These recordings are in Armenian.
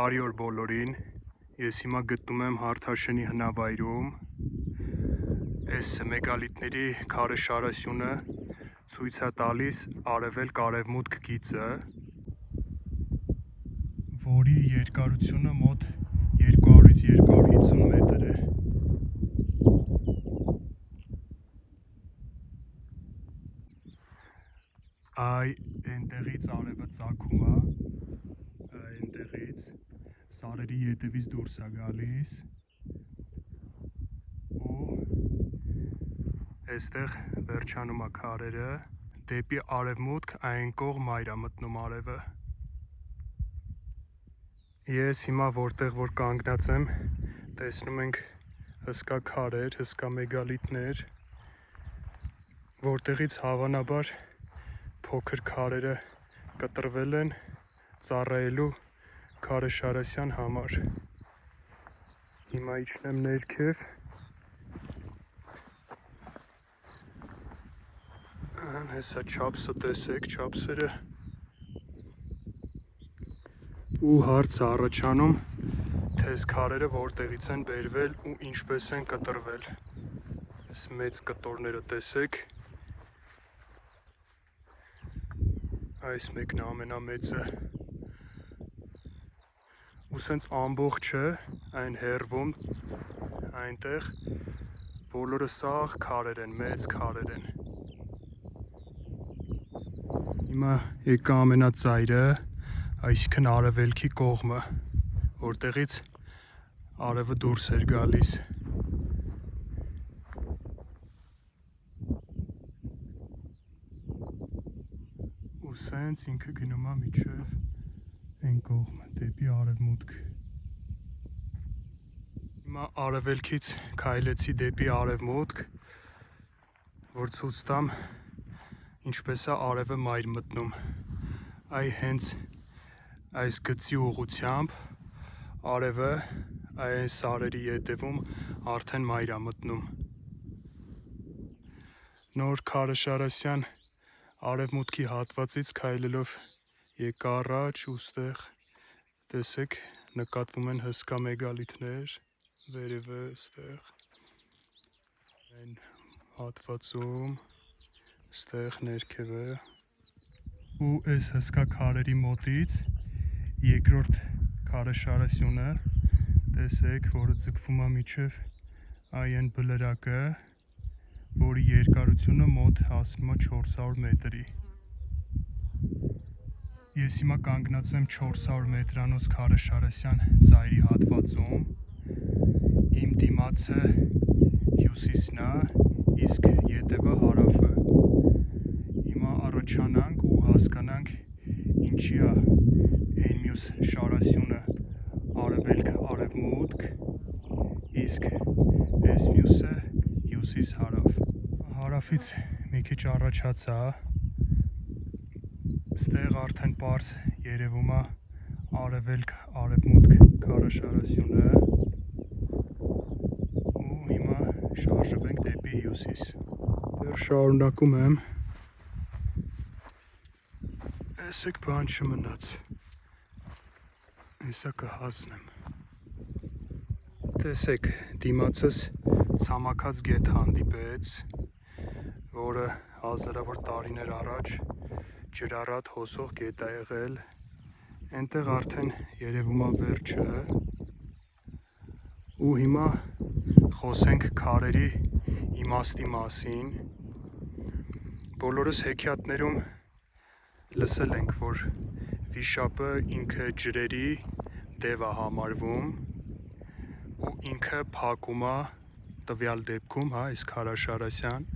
Բարի օր բոլորին, ես հիմա գտնում եմ Հարթաշենի հնավայրում, այս մեգալիթների քարեշարասյունը ցույց է տալիս արևելք-արևմուտք գիծը, որի երկարությունը մոտ 200-ից 250 մետր է։ Այնտեղից արևը ծագում է, այնտեղից սարերի ետևից դուրս է գալիս ու այստեղ վերջանում է քարերը, դեպի արևմուտք այն կողմ մայր է մտնում արևը։ Ես հիմա որտեղ որ կանգնած եմ, տեսնում ենք հսկա քարեր, հսկա մեգալիթներ, որտեղից հավանաբար փոքր քարերը կտրվել են ծառայելու քարեշարասյան համար։ Հիմա իջնեմ ներքև, հեսա չափսը տեսեք, չափսերը, ու հարց է առաջանում, թե այս քարերը որտեղից են բերվել ու ինչպես են կտրվել։ Այս մեծ կտորները տեսեք, այս մեկն է ամենամեծը, ու սենց ամբողջը այն հեռվում, այնտեղ բոլորը սաղ քարեր են, մեծ քարեր են։ Հիմա եկա ամենածայրը, այսինքն արևելքի կողմը, որտեղից արևը դուրս էր գալիս։ Ու սենց ինքը գնում է մինչև այն կողմը, դեպի արևմուտք։ Հիմա արևելքից քայլեցի դեպի արևմուտք, որ ցույց տամ ինչպես է արևը մայր մտնում։ Հենց այս գծի ուղղությամբ արևը այն սարերի ետևում արդեն մայր է մտնում։ Նոր քարեշարասյան արևմուտքի հատվածից քայլելով եկա առաջ ու ստեղ տեսեք նկատվում են հսկա մեգալիթներ, վերևը ստեղ, այն հատվածում, ստեղ ներքևը, ու այս հսկա քարերի մոտից երկրորդ քարեշարասյունը տեսեք, որը ձգվում է մինչև այն բլրակը, որի երկարությունը մոտ հասնում է 400 մետրի։ Ես հիմա կանգնած եմ 400 մետրանոց քարեշարասյան ծայրի հատվածում, իմ դիմացը հյուսիսն է, իսկ ետևը հարավը։ Հիմա առաջանանք ու հասկանանք ինչի է այն մյուս շարասյունը արևելք-արևմուտք, իսկ այս մյուսը հյուսիս-հարավ։ Հարավից մի քիչ առաջացա, ստեղ արդեն պարզ երևում է արևելք-արևմուտք քարեշարասյունը, ու հիմա շարժվենք դեպի հյուսիս։ Դեռ շարունակում եմ, տեսեք բան չմնաց, հեսա կհասնեմ։ Տեսեք, դիմացս ցամաքած գետ հանդիպեց, որը հազարավոր տարիներ առաջ ջրառատ հոսող գետ է եղել, այնտեղ արդեն երևում է վերջը, ու հիմա խոսենք քարերի իմաստի մասին։ Բոլորս հեքիաթներում լսել ենք, որ վիշապը ինքը ջրերի դև է համարվում, ու ինքը փակում է, տվյալ դեպքում, այս քարաշարասյան,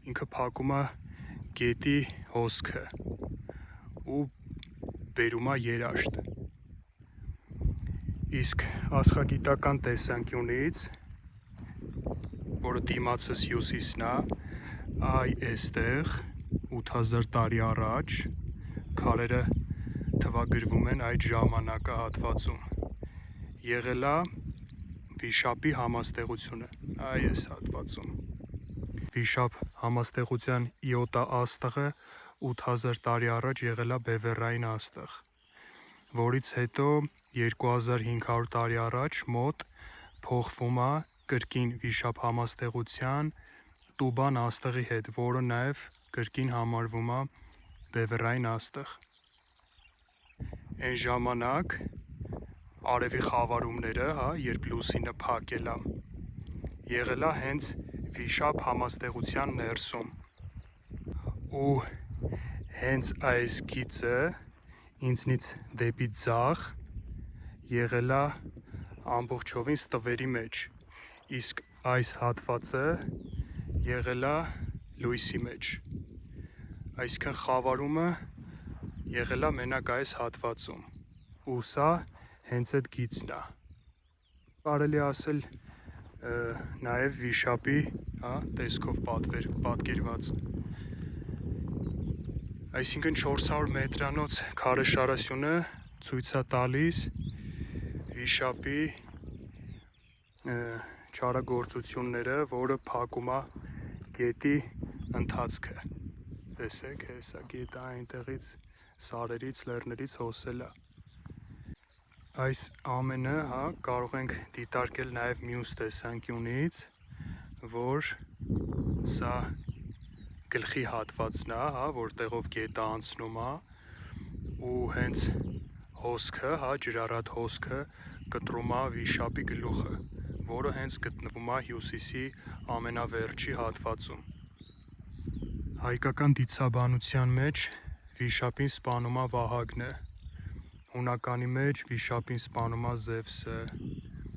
ինքը փակում է գետի հոսքը ու բերում է երաշտ։ Իսկ աստղագիտական տեսանկյունից, որը դիմացս հյուսիսն է, այստեղ 8000 տարի առաջ քարերը թվագրվում են այդ ժամանակահատվածում։ Եղել է վիշապի համաստեղությունը, այս հատվածում։ Վիշապ համաստեղության իոտա աստղը 8000 տարի առաջ եղել է բևեռային աստղ, որից հետո 2500 տարի առաջ մոտ փոխվում է կրկին վիշապ համաստեղության տուբան աստղի հետ, որը նաև կրկին համարվում է բևեռային աստղ։ Այն ժամանակ արևի խավարումները, երբ լուսինը փակել է, եղել է հենց վիշապ համաստեղության ներսում։ Ու հենց այս գիծը ինձնից դեպի ձախ եղել է ամբողջովին ստվերի մեջ, իսկ այս հատվածը եղել է լույսի մեջ, այսինքն խավարումը եղել է մենակ այս հատվածում, ու սա հենց այդ գիծն է։ Կարելի ասել նաև վիշապի տեսքով պատկերված։ Այսինքն 400 մետրանոց քարեշարասյունը ցույց է տալիս վիշապի չարագործությունները, որը փակում է գետի ընթացքը։ Տեսեք, հեսա գետը այնտեղից սարերից, լեռներից հոսել է։ Այս ամենը կարող ենք դիտարկել նաև մյուս տեսանկյունից, որ սա գլխի հատվածն է, որտեղով գետը անցնում է, ու հենց հոսքը, ջրառատ հոսքը կտրում է վիշապի գլուխը, որը հենց գտնվում է հյուսիսի ամենավերջի հատվածում։ Հայկական դիցաբանության մեջ վիշապին սպանում է Վահագնը, հունականի մեջ վիշապին սպանում է Զևսը,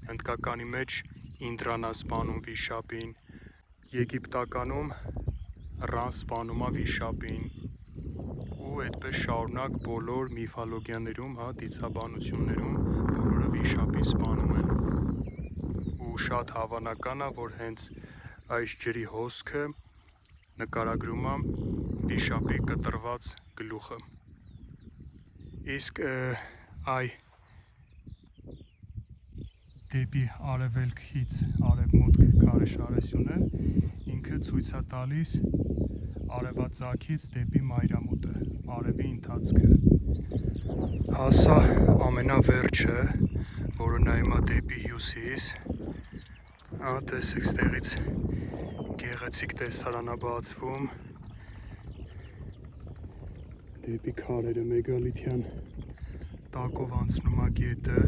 հնդկականի մեջ Ինդրան է սպանում վիշապին, եգիպտականում Ռան սպանում է վիշապին, ու այդպես շարունակ բոլոր միֆոլոգիաներում, դիցաբանություններում բոլորը վիշապին սպանում են։ Ու շատ հավանական է, որ հենց այս ջրի հոսքը նկարագրում է վիշապի կտրված գլուխը։ Իսկ դեպի արևելքից արևմուտք քարեշարասյունը ինքը ցույց է տալիս արևածագից դեպի մայրամուտը, արևի ընթացքը։ Հասա ամենավերջը, որը նայում է դեպի հյուսիս, տեսեք ստեղից գեղեցիկ տեսարան է բացվում, դեպի քարերը մեգալիթյան տակով անցնում է գետը,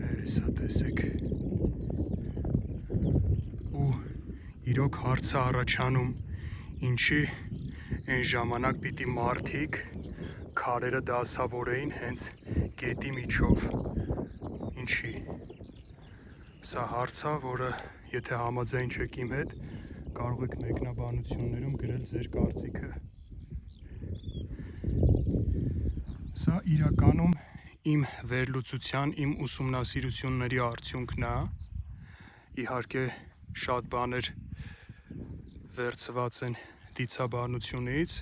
հեսա տեսեք, ու իրոք հարց է առաջանում, ինչի այն ժամանակ պիտի մարդիկ քարերը դասավորեին հենց գետի միջով, ինչի։ Սա հարց է, որը եթե համաձայն չեք իմ հետ, կարող եք մեկնաբանություններում գրել ձեր կարծիքը։ Սա իրականում իմ վերլուծության, իմ ուսումնասիրությունների արդյունքն է, իհարկե շատ բաներ վերցված են դիցաբանությունից։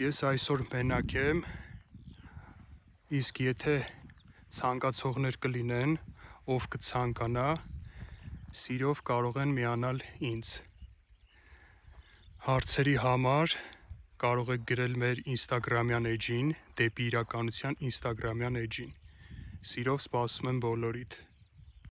Ես այսօր մենակ եմ, իսկ եթե ցանկացողներ կլինեն, ով կցանկանա, սիրով կարող են միանալ ինձ։ Հարցերի համար կարող եք գրել մեր ինստագրամյան էջին, դեպի իրականության ինստագրամյան էջին։ Սիրով սպասում եմ բոլորիդ։